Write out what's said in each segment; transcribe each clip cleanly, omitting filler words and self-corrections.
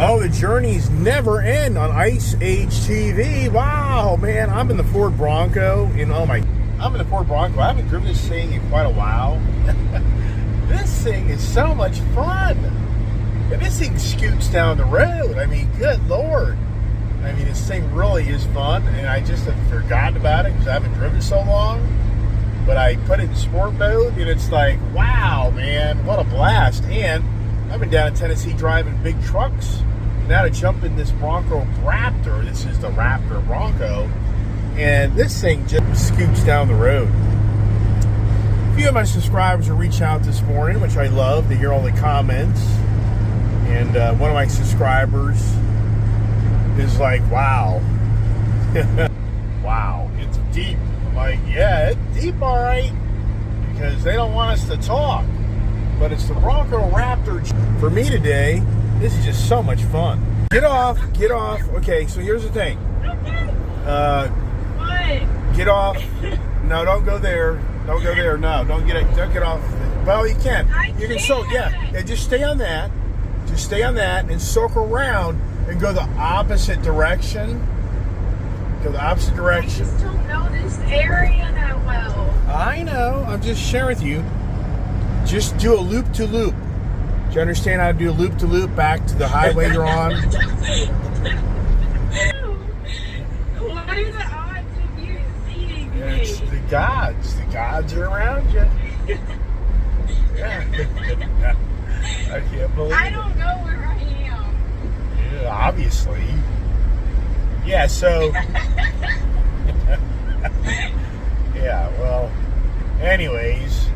Oh, the journeys never end on Ice Age TV. Wow, man, I'm in the Ford Bronco. I'm in the Ford Bronco. I haven't driven this thing in quite a while. This thing is so much fun. And this thing scoots down the road. I mean, good Lord. I mean, this thing really is fun, and I just have forgotten about it because I haven't driven so long. But I put it in sport mode, and it's like, wow, man, what a blast. And I've been down in Tennessee driving big trucks. Now to jump in this Bronco Braptor. This is the Braptor Bronco. And this thing just scoots down the road. A few of my subscribers will reach out this morning, which I love to hear all the comments. And one of my subscribers is like, wow. Wow, it's deep. I'm like, yeah, it's deep, all right. Because they don't want us to talk. But it's the Bronco Braptor. For me today, this is just so much fun. Get off. Okay, so here's the thing. What? Get off. No, don't go there. Don't go there. No, don't get off. Well, you can. You can yeah, just stay on that. Just stay on that and circle around and go the opposite direction. Go the opposite direction. I just don't know this area that well. I know. I'm just sharing with you. Just do a loop-to-loop. Do you understand how to do a loop-to-loop back to the highway you're on? What are the odds of you seeing me? It's the gods. The gods are around you. Yeah. I can't believe it. I don't know where I am. Yeah, obviously. Yeah, so... yeah, well... Anyways...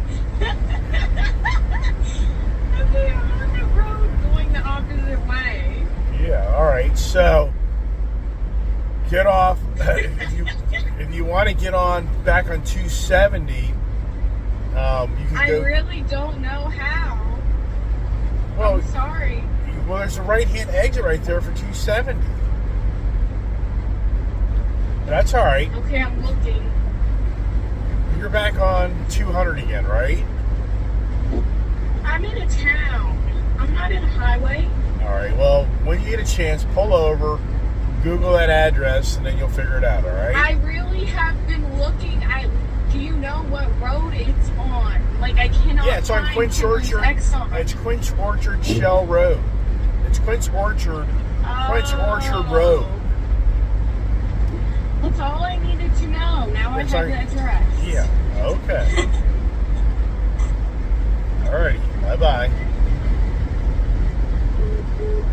Okay, I'm on the road going the opposite way. Yeah, alright, so... Get off... if you want to get on back on 270, you can I go... really don't know how. Well, I'm sorry. Well, there's a right-hand exit right there for 270. That's all right. Okay, I'm looking. You're back on 200 again, right? I'm in a town. I'm not in a highway. All right. Well, when you get a chance, pull over, Google that address, and then you'll figure it out, all right? I really have been looking. Do you know what road it's on? Like, I cannot. Yeah, it's on Quince Orchard. It's Quince Orchard Shell Road. It's Quince Orchard. Quince Orchard Road. That's all I needed to know. Now I have the address. Yeah. Okay. All righty. Bye-bye.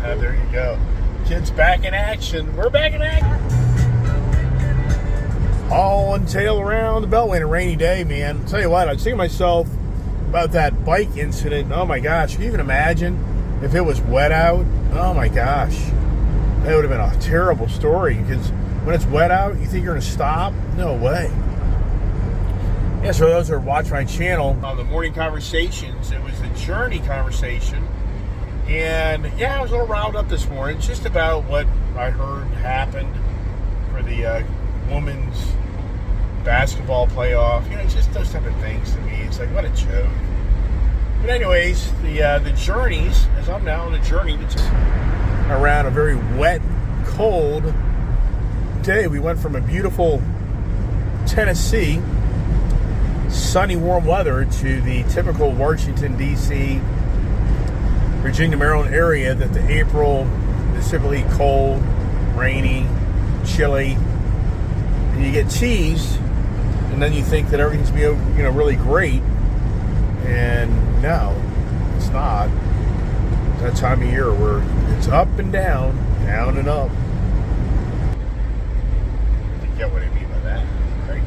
There you go. Kids back in action. We're back in action. All and tail around the Beltway on a rainy day, man. I'll tell you what, I was thinking to myself about that bike incident. Oh my gosh, can you even imagine if it was wet out? Oh my gosh. That would have been a terrible story because when it's wet out, you think you're going to stop? No way. Yeah, so those who are watching my channel on the morning conversations, it was a journey conversation. And yeah, I was a little riled up this morning just about what I heard happened for the women's basketball playoff. You know, just those type of things to me. It's like, what a joke. But anyways, the journeys, as I'm now on a journey around a very wet, cold day. We went from a beautiful Tennessee, sunny, warm weather to the typical Washington, D.C., Virginia, Maryland area that the April is typically cold, rainy, chilly. And you get teased, and then you think that everything's going to be, really great. And no, it's not. It's that time of year where it's up and down and up. You get what I mean by that, right?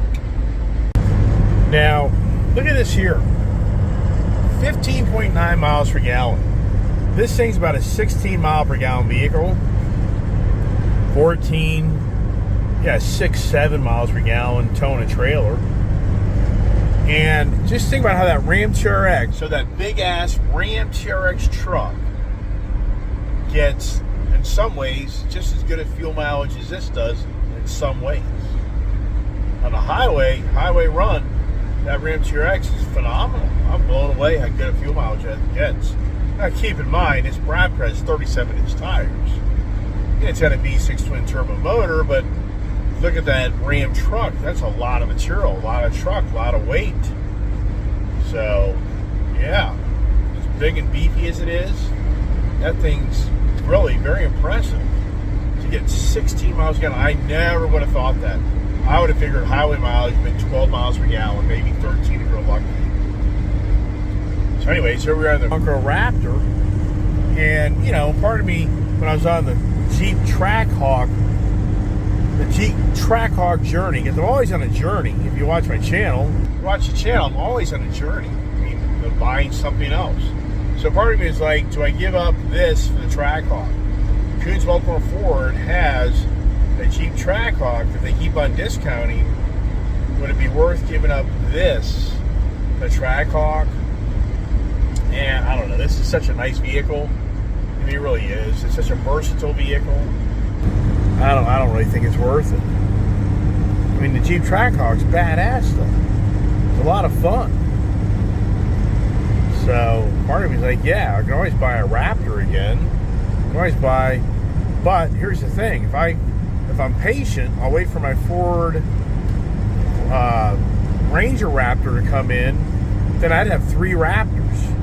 Now, look at this here. 15.9 miles per gallon. This thing's about a 16 mile per gallon vehicle. 6-7 miles per gallon towing a trailer. And just think about how that Ram TRX, so that big ass Ram TRX truck gets, in some ways, just as good a fuel mileage as this does in some ways. On a highway run, that Ram TRX is phenomenal. I'm blown away how good a fuel mileage it gets. Now keep in mind, this Braptor has 37-inch tires. It's got a V6 twin turbo motor, but look at that Ram truck. That's a lot of material, a lot of truck, a lot of weight. So, yeah, as big and beefy as it is, that thing's really very impressive. To get 16 miles a gallon, I never would have thought that. I would have figured highway mileage meant 12 miles per gallon, maybe 13 if you're lucky. So anyways, here we are in the Braptor Raptor. And, you know, part of me, when I was on the Jeep Trackhawk journey, because I'm always on a journey. If you watch my channel, I'm always on a journey. I mean, I'm buying something else. So part of me is like, do I give up this for the Trackhawk? Coons Baltimore Ford has a Jeep Trackhawk that they keep on discounting. Would it be worth giving up this, the Trackhawk? And I don't know, this is such a nice vehicle. I mean, it really is. It's such a versatile vehicle. I don't really think it's worth it. I mean, the Jeep Trackhawk's badass though. It's a lot of fun. So part of me is like, yeah, I can always buy a Raptor again. I can always buy, but here's the thing: if I'm patient, I'll wait for my Ford Ranger Raptor to come in. Then I'd have 3 Raptors.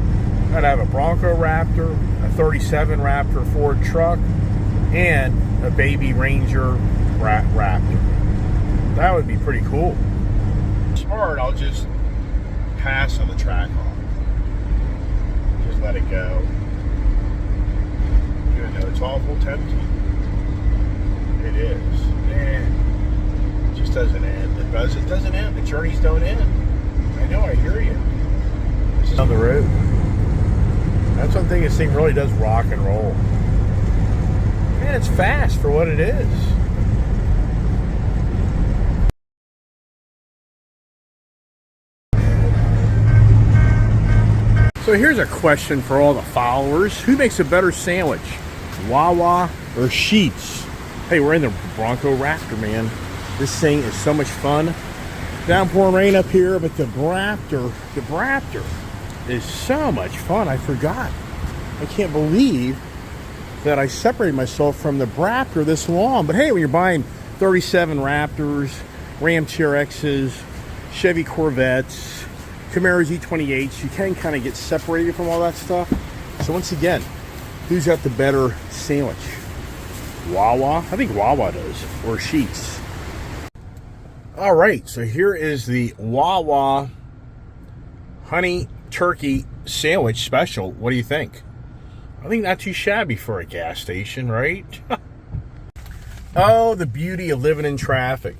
I'd have a Bronco Raptor, a 37 Raptor Ford truck, and a baby Ranger Raptor. That would be pretty cool. Smart, I'll just pass on the Trackhawk. Just let it go. Even though it's awful tempting. It is. Man, it just doesn't end. It doesn't end. The journeys don't end. I know, I hear you. This is on the road. That's one thing this thing really does rock and roll. Man, it's fast for what it is. So here's a question for all the followers. Who makes a better sandwich? Wawa or Sheetz? Hey, we're in the Bronco Raptor, man. This thing is so much fun. Downpouring rain up here, but the Braptor is so much fun. I forgot. I can't believe that I separated myself from the Braptor this long. But hey, when you're buying 37 Raptors, Ram TRXs, Chevy Corvettes, Camaro Z28s, you can kind of get separated from all that stuff. So once again, who's got the better sandwich? Wawa? I think Wawa does, or Sheetz. All right, so here is the Wawa honey turkey sandwich special. What do you think? I think not too shabby for a gas station, right? Oh, the beauty of living in traffic.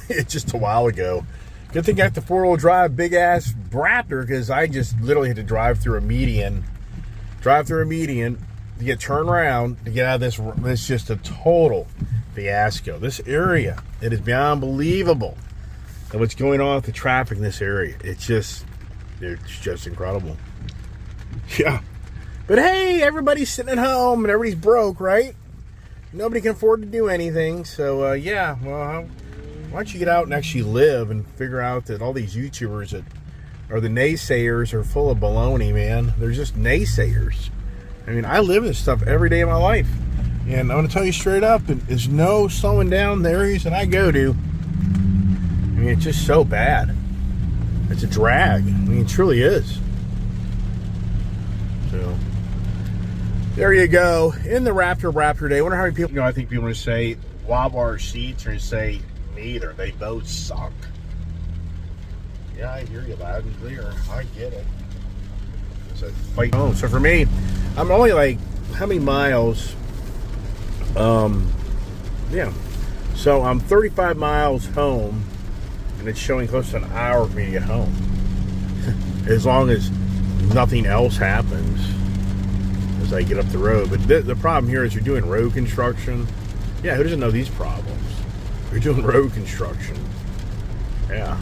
It's just a while ago. Good thing I got the 4-wheel drive big ass Braptor, because I just literally had to drive through a median to get turned around to get out of this. It's just a total fiasco. This area, it is beyond believable that what's going on with the traffic in this area. It's just incredible. Yeah. But hey, everybody's sitting at home and everybody's broke, right? Nobody can afford to do anything. So, yeah, well, why don't you get out and actually live and figure out that all these YouTubers that are the naysayers are full of baloney, man. They're just naysayers. I mean, I live this stuff every day of my life. And I'm going to tell you straight up, there's no slowing down the areas that I go to. I mean, it's just so bad. It's a drag. I mean, it truly is. So, there you go. In the Braptor Day. I wonder how many people, I think people are going to say Wawa or Sheetz, or say neither. They both suck. Yeah, I hear you loud and clear. I get it. It's a fight home. So for me, I'm only like, how many miles? Yeah. So I'm 35 miles home, and it's showing close to an hour for me to get home. As long as nothing else happens as I get up the road. But the problem here is you're doing road construction. Yeah, who doesn't know these problems? You're doing road construction. Yeah.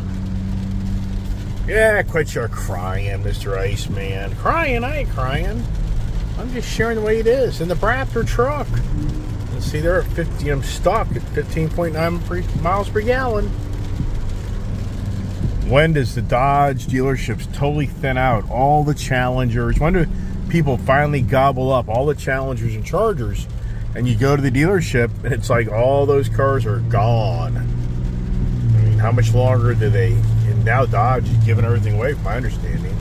Yeah, quit your crying, Mr. Iceman. Crying? I ain't crying. I'm just sharing the way it is. In the Braptor truck. And see, they're at 50. I'm stuck at 15.9 miles per gallon. When does the Dodge dealerships totally thin out all the Challengers? When do people finally gobble up all the Challengers and Chargers, and you go to the dealership, and it's like all those cars are gone. I mean, how much longer do they? And now Dodge is giving everything away, from my understanding.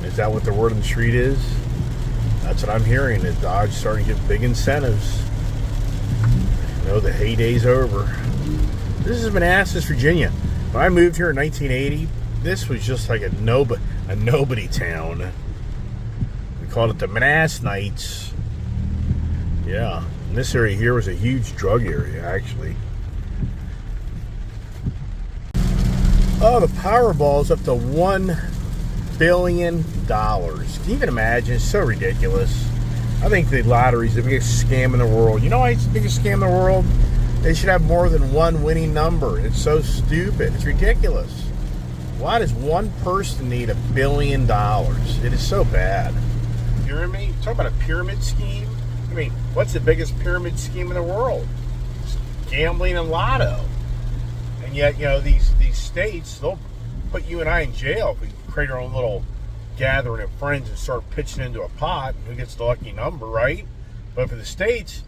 Is that what the word on the street is? That's what I'm hearing, that Dodge is starting to give big incentives. You know, the heyday's over. This is Manassas, Virginia. When I moved here in 1980, this was just like a nobody town. We called it the Manassas Nights. Yeah, and this area here was a huge drug area, actually. Oh, the Powerball's up to $1 billion. Can you even imagine? It's so ridiculous. I think the lottery's the biggest scam in the world. You know why it's the biggest scam in the world? They should have more than one winning number. It's so stupid. It's ridiculous. Why does one person need $1 billion? It is so bad. You hear me? Talk about a pyramid scheme. I mean, what's the biggest pyramid scheme in the world? It's gambling and lotto. And yet, you know, these states, they'll put you and I in jail if we create our own little gathering of friends and start pitching into a pot. Who gets the lucky number, right? But for the states,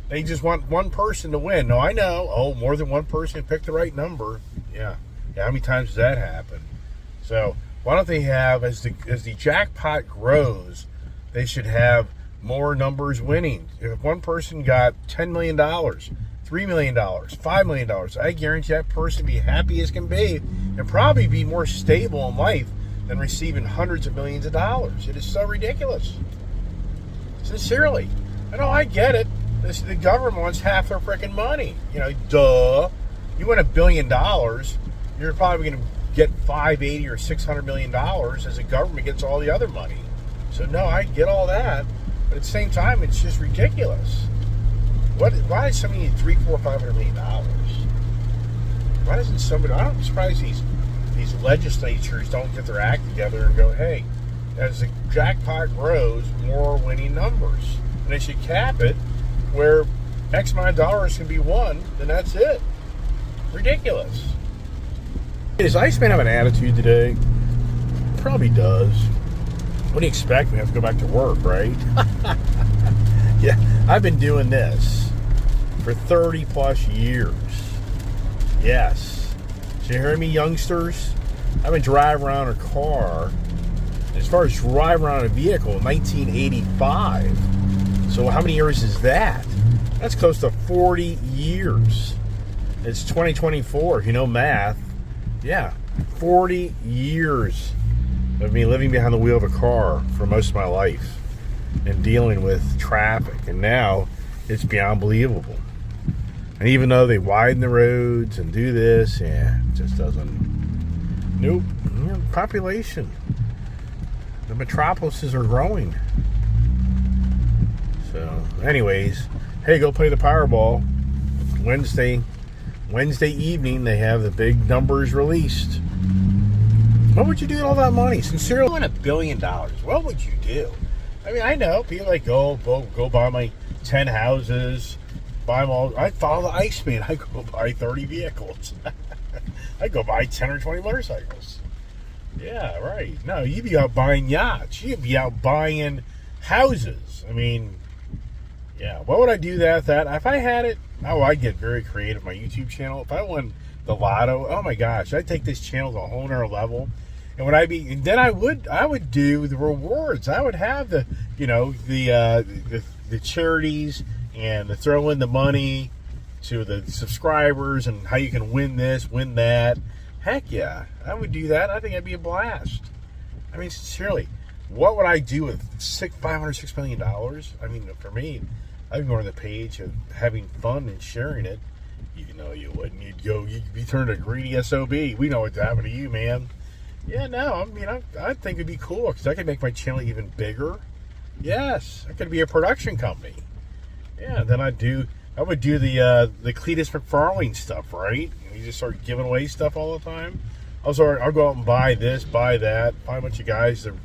they just want one person to win. No, I know. Oh, more than one person picked the right number. Yeah. How many times does that happen? So why don't they have, as the jackpot grows, they should have more numbers winning. If one person got $10 million, $3 million, $5 million, I guarantee that person be happy as can be and probably be more stable in life than receiving hundreds of millions of dollars. It is so ridiculous. Sincerely. I know, I get it. The government wants half their freaking money. You know, duh. You win $1 billion, you're probably going to get $580 or $600 million as the government gets all the other money. So no, I get all that, but at the same time, it's just ridiculous. Why does somebody need $300, $400, $500 million? Why doesn't somebody? I'm surprised these legislatures don't get their act together and go, hey, as the jackpot grows, more winning numbers, and they should cap it where X amount of dollars can be won, then that's it. Ridiculous. Does Iceman have an attitude today? Probably does. What do you expect? We have to go back to work, right? Yeah, I've been doing this for 30 plus years. Yes. So you hear me, youngsters? I've been driving around a car, as far as driving around a vehicle, in 1985. So how many years is that? That's close to 40 years. It's 2024, if you know math. Yeah, 40 years of me living behind the wheel of a car for most of my life and dealing with traffic. And now it's beyond believable. And even though they widen the roads and do this, yeah, it just doesn't. Nope. You know, population. The metropolises are growing. So, anyways, hey, go play the Powerball. Wednesday evening, they have the big numbers released. What would you do with all that money? Sincerely, win $1 billion. What would you do? I mean, I know people like go buy my 10 houses, buy them all. I follow the Iceman. I go buy 30 vehicles. I go buy 10 or 20 motorcycles. Yeah, right. No, you'd be out buying yachts. You'd be out buying houses. I mean, yeah. What would I do that? If I had it, I'd get very creative. My YouTube channel. If I won the lotto, oh my gosh, I'd take this channel to a whole nother level. And then I would do the rewards. I would have the charities and the throw in the money to the subscribers and how you can win this, win that. Heck yeah, I would do that. I think it'd be a blast. I mean, sincerely, what would I do with $6 million? I mean, for me, I'd go on the page of having fun and sharing it. You know, you wouldn't. You'd be turned a greedy SOB. We know what's happened to you, man. Yeah, no, I mean, I think it'd be cool because I could make my channel even bigger. Yes, I could be a production company. Yeah, then I would do the Cletus McFarlane stuff, right? You just start giving away stuff all the time. I'll go out and buy this, buy that, find a bunch of guys to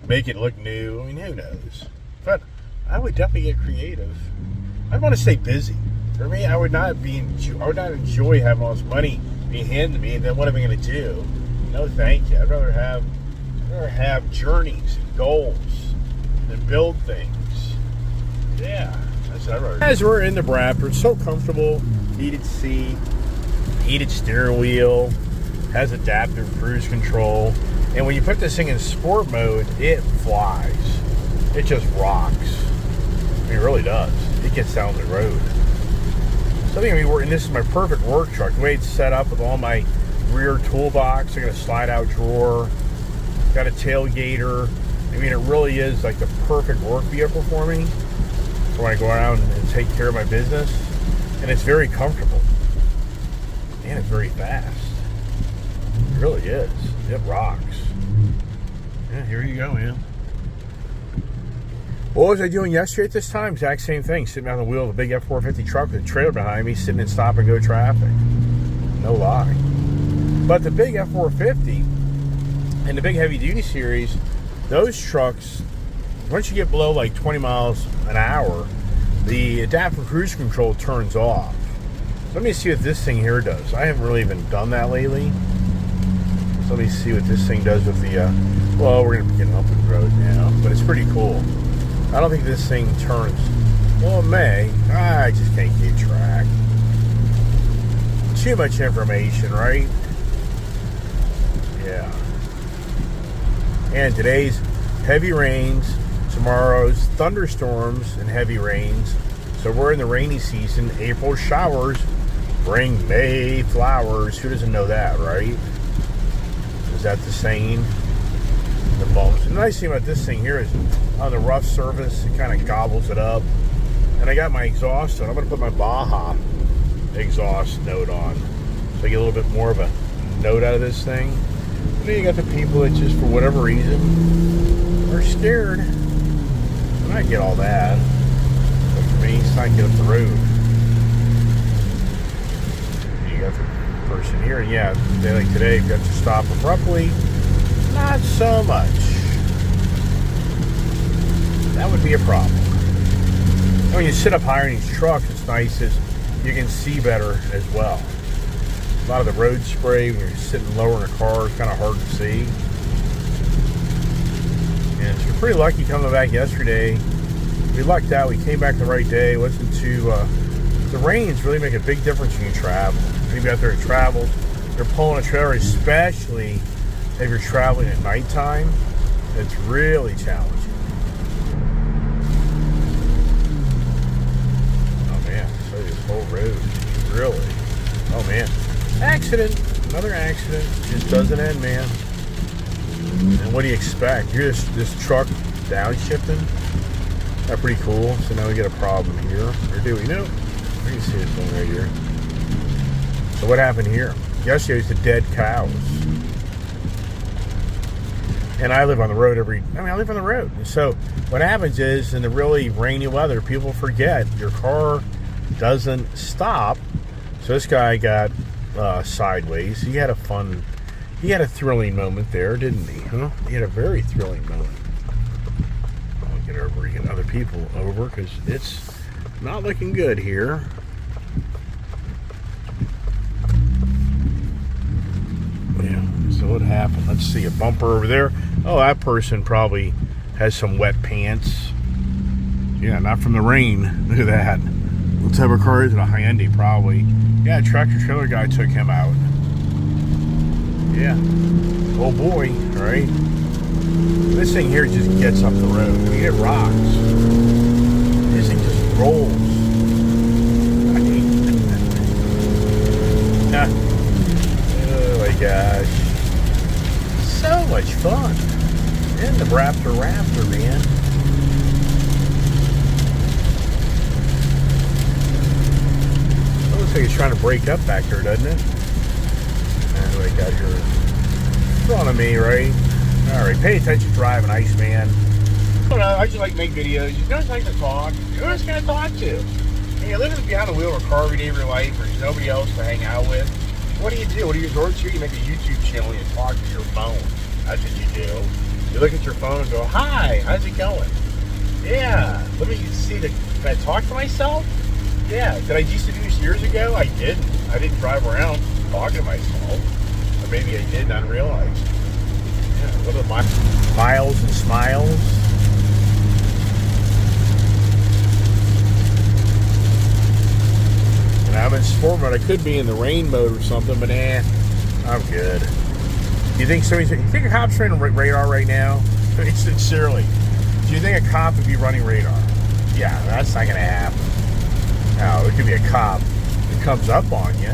make it look new. I mean, who knows? But I would definitely get creative. I'd want to stay busy. For me, I would not enjoy having all this money being handed to me. And then what am I going to do? No, thank you. I'd rather have journeys and goals. and build things. Yeah, that's what I wrote. As we're in the Braptor, it's so comfortable. Heated seat, heated steering wheel, has adaptive cruise control. And when you put this thing in sport mode, it flies. It just rocks. I mean, it really does. It gets down the road. So I think and this is my perfect work truck. The way it's set up with all my rear toolbox. I got a slide out drawer, got a tailgater. I mean, it really is like the perfect work vehicle for me for when I go around and take care of my business. And it's very comfortable. And it's very fast. It really is. It rocks. Yeah, here you go, man. What was I doing yesterday at this time? Exact same thing. Sitting behind the wheel of a big F-450 truck with a trailer behind me, sitting in stop and go traffic. No lie. But the big F-450 and the big heavy duty series, those trucks, once you get below like 20 miles an hour, the adaptive cruise control turns off. So let me see what this thing here does. I haven't really even done that lately. So let me see what this thing does with the, well, we're going to be getting up the road now, but it's pretty cool. I don't think this thing turns, well, it may. I just can't keep track. Too much information, right? Yeah. And today's heavy rains, tomorrow's thunderstorms and heavy rains. So we're in the rainy season. April showers bring May flowers. Who doesn't know that, right? Is that the saying? The bumps. The nice thing about this thing here is on the rough surface, it kind of gobbles it up. And I got my exhaust on. I'm going to put my Baja exhaust note on. So I get a little bit more of a note out of this thing. And then you got the people that just, for whatever reason, are scared. And I get all that. But for me, it's time to get up the road. You got the person here. And yeah, a day like today, you got to stop abruptly. Not so much. That would be a problem. When you sit up higher in these trucks, it's nice as you can see better as well. A lot of the road spray when you're sitting lower in a car is kind of hard to see. And so we're pretty lucky coming back yesterday. We lucked out. We came back the right day. It wasn't too. The rains really make a big difference when you travel. Maybe out there it travels. You're pulling a trailer, especially if you're traveling at nighttime. It's really challenging. Oh man, so this whole road, really. Oh man, accident, another accident. Just doesn't end, man. And what do you expect? You're this truck downshifting. That's pretty cool. So now we get a problem here. Or do we? No. We can see this one right here. So what happened here? Yesterday was the dead cows. And I live on the road I live on the road. So what happens is, in the really rainy weather, people forget your car doesn't stop. So this guy got sideways. He had a thrilling moment there, didn't he? Huh? He had a very thrilling moment. I'll get other people over because it's not looking good here. Yeah, so what happened? Let's see, a bumper over there. Oh, that person probably has some wet pants. Yeah, not from the rain. Look at that. What type of car is it? A Hyundai, probably. Yeah, a tractor trailer guy took him out. Yeah. Oh boy, right? This thing here just gets up the road. I mean, it rocks. This thing just rolls. I hate that. Oh my gosh. So much fun. And the Braptor Raptor, man. It looks like it's trying to break up back there, doesn't it? And what I got here in front of me, right? Alright, pay attention driving, Iceman. I don't know, I just like to make videos. You just like to talk. Who else can I talk to? Hey, you're living behind the wheel of a car every day of your life. There's nobody else to hang out with. What do? What do you resort to? You make a YouTube channel and you talk to your phone. That's what you do. You look at your phone and go, hi, how's it going? Yeah, let me see, can I talk to myself? Yeah, did I used to do this years ago? I didn't. I didn't drive around talking to myself. Or maybe I did not realize. Yeah, what are the miles and smiles? sport mode. I could be in the rain mode or something, but I'm good. You think a cop's running radar right now? I mean, sincerely, do you think a cop would be running radar? Yeah, that's not going to happen. Now, it could be a cop that comes up on you.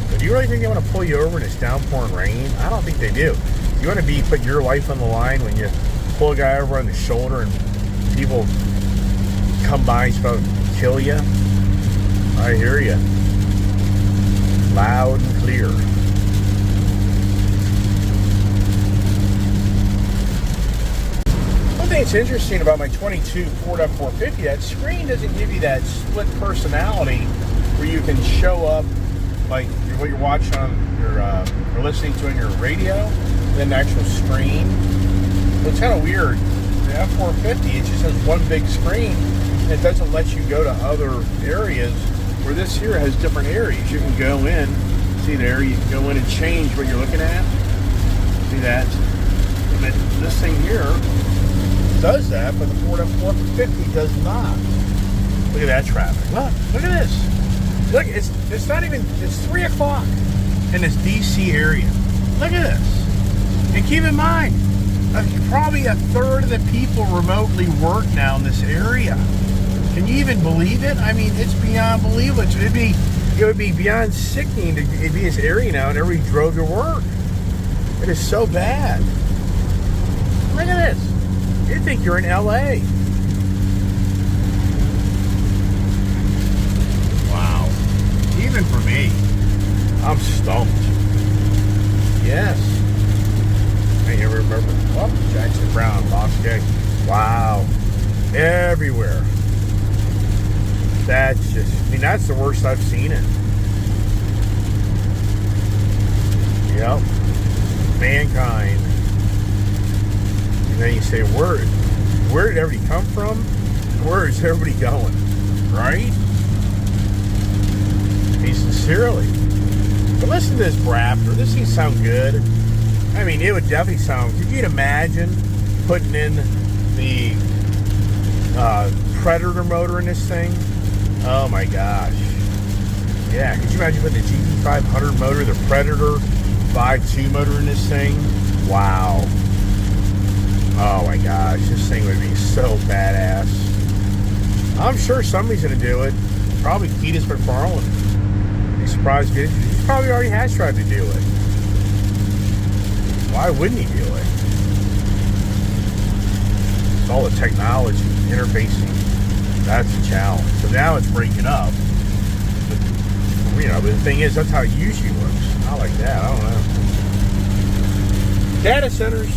But do you really think they want to pull you over in this downpouring rain? I don't think they do. You want to put your life on the line when you pull a guy over on the shoulder and people come by and supposed to kill you? I hear you. Loud and clear. One thing that's interesting about my 22 Ford F450, that screen doesn't give you that split personality where you can show up like what you're watching on your or listening to on your radio, then the actual screen. So it's kind of weird. The F450, it just has one big screen, and it doesn't let you go to other areas. Where this here has different areas. You can go in, see there, you can go in and change what you're looking at. See that? But this thing here does that, but the Ford F450 does not. Look at that traffic. Look at this. Look, it's not even, it's 3 o'clock in this DC area. Look at this. And keep in mind, probably a third of the people remotely work now in this area. Can you even believe it? I mean, it's beyond believable. It would be beyond sickening to be this area now and everybody drove to work. It is so bad. Look at this. You think you're in LA. Wow. Even for me, I'm stumped. Yes. I never remember. Oh, Jackson Brown, Lost Gate. Wow. Everywhere. That's just, I mean, that's the worst I've seen it. Yep. Mankind. And then you say, where did everybody come from? Where is everybody going? Right? I mean, sincerely. But listen to this Braptor. This thing sounds good. I mean, it would definitely sound, could you imagine putting in the Predator motor in this thing? Oh my gosh. Yeah, could you imagine putting the GT500 motor, the Predator 5.2 motor in this thing? Wow. Oh my gosh, this thing would be so badass. I'm sure somebody's going to do it. Probably Ketis McFarlane. Be surprised if he probably already has tried to do it. Why wouldn't he do it? It's all the technology, interfacing. That's the challenge. So now it's breaking up. But, but the thing is, that's how it usually works. Not like that. I don't know. Data centers.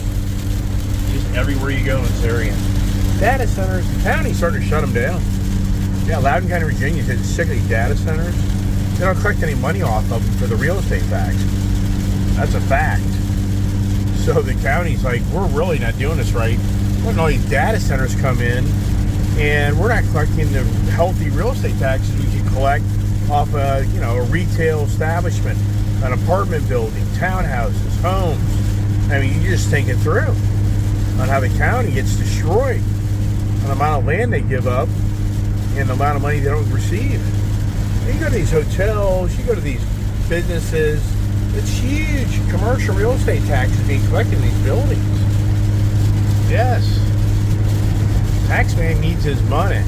Just everywhere you go in this area. Data centers. The county's starting to shut them down. Yeah, Loudoun County, Virginia is sick of these data centers. They don't collect any money off of them for the real estate tax. That's a fact. So the county's like, we're really not doing this right. When all these data centers come in, and we're not collecting the healthy real estate taxes we can collect off a retail establishment, an apartment building, townhouses, homes. I mean, you just think it through on how the county gets destroyed, on the amount of land they give up, and the amount of money they don't receive. And you go to these hotels, you go to these businesses, it's huge commercial real estate taxes being collected in these buildings. Yes. Taxman needs his money.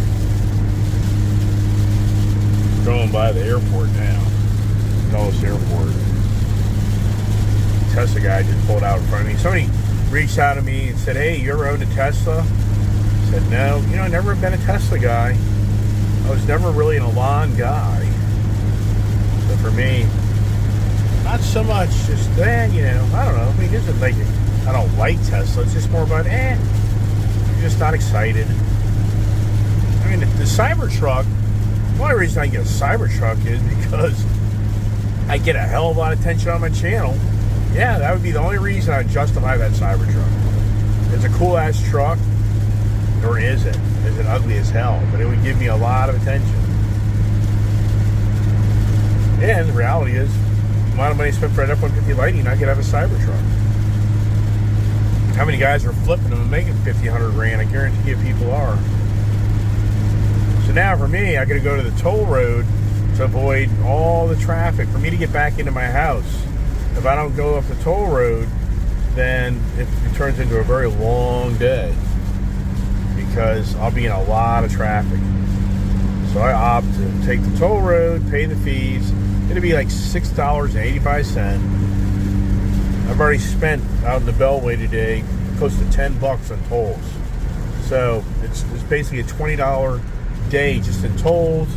Going by the airport now. Dulles Airport. Tesla guy just pulled out in front of me. Somebody reached out to me and said, hey, you ever owned a Tesla? I said, no. I never been a Tesla guy. I was never really an Elon guy. So for me, not so much just, I don't know. I mean, it isn't like I don't like Tesla. It's just more about, I'm just not excited. I mean, the Cybertruck, the only reason I get a Cybertruck is because I get a hell of a lot of attention on my channel. Yeah, that would be the only reason I'd justify that Cybertruck. It's a cool-ass truck, or is it? Is it ugly as hell? But it would give me a lot of attention. And the reality is, the amount of money spent for an F-150 Lightning, I could have a Cybertruck. How many guys are flipping them and making 50, 100 grand? I guarantee you people are. So now for me, I got to go to the toll road to avoid all the traffic. For me to get back into my house, if I don't go up the toll road, then it turns into a very long day because I'll be in a lot of traffic. So I opt to take the toll road, pay the fees. It'll be like $6.85. I've already spent out in the Beltway today close to $10 on tolls. So it's basically a $20 day just in tolls,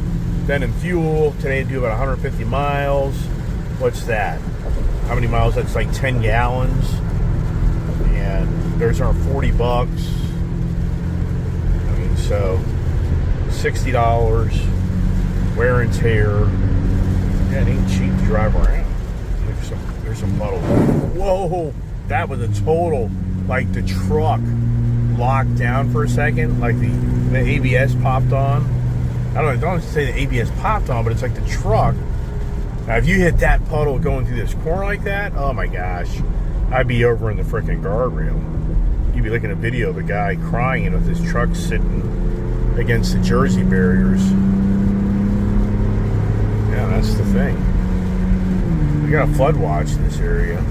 then in fuel. Today I do about 150 miles. What's that? How many miles? That's like 10 gallons. And there's our $40. I mean, so $60 wear and tear. Yeah, it ain't cheap to drive around. There's some puddles. Whoa, that was a total, like the truck locked down for a second, like the ABS popped on. I don't want to say the ABS popped on, but it's like the truck. Now, if you hit that puddle going through this corner like that, oh my gosh, I'd be over in the freaking guardrail. You'd be looking at a video of a guy crying with his truck sitting against the Jersey barriers. Yeah, that's the thing. We got a flood watch in this area.